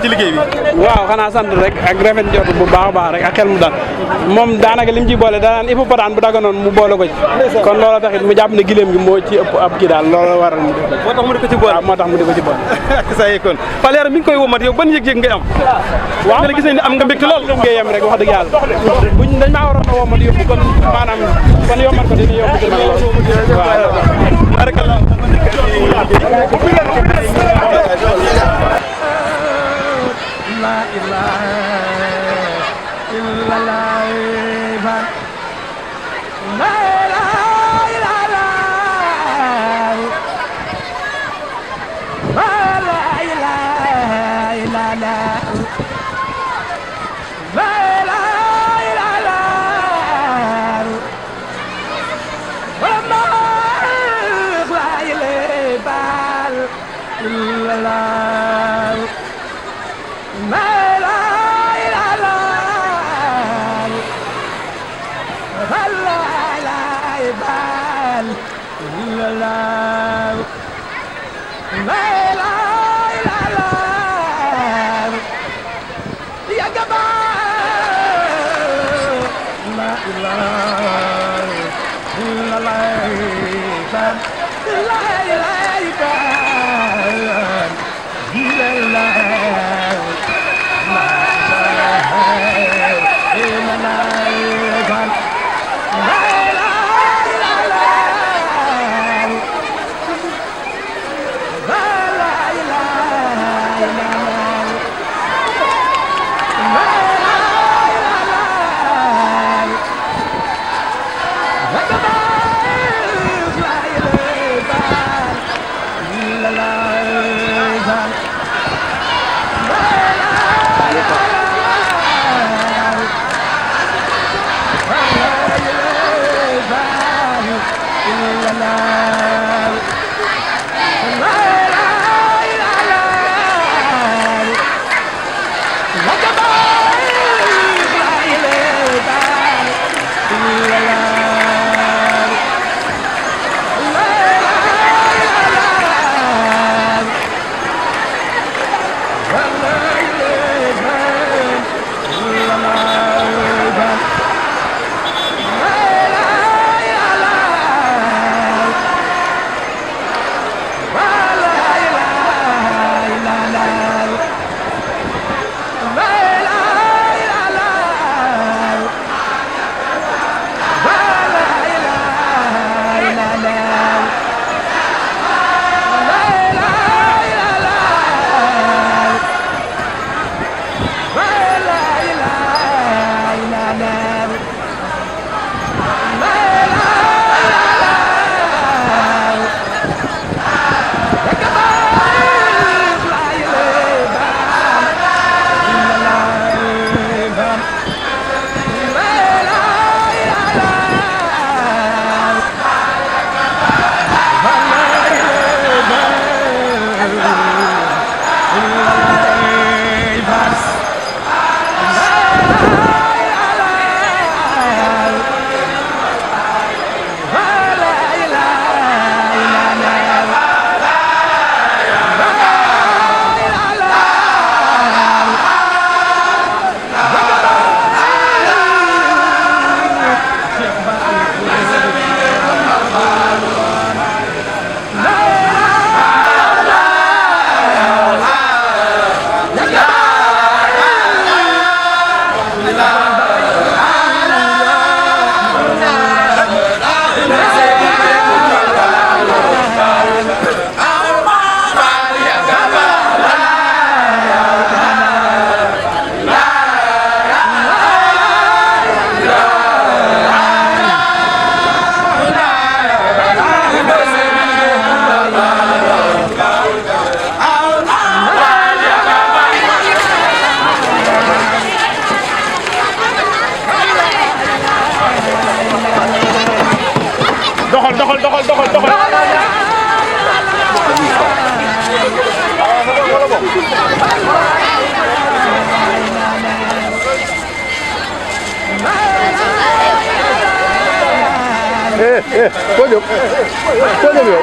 ci liggéey bi. waaw xanaa sant rek ak rafet njort bu baax a baax rek ak xel mu dal moom daanaka lim ci boole danaan hippopotame bu daganoon mu boole ko ci kon loolu taxit mu jàpp ne gileem gi moo ci ëpp ab kii daal loolu waral mu def moo tax mu di ko ci boole. waaw moo tax mu di ko ci boole saa yi kon Faleer mi ngi koy womat yow ban yëg-yëg ngay am. waaw nga ne gis nañ ne am nga mbégte lool. ngay yem rek wax dëgg yàlla buñ dañ maa waroon a womat yóbbu kon maanaam kon yombal ko dina yomb ci man lool waaw barakallah la ilaha illallah la ilaha illallah la ilaha illallah la ilaha illallah la ilaha illallah Kau jom yow.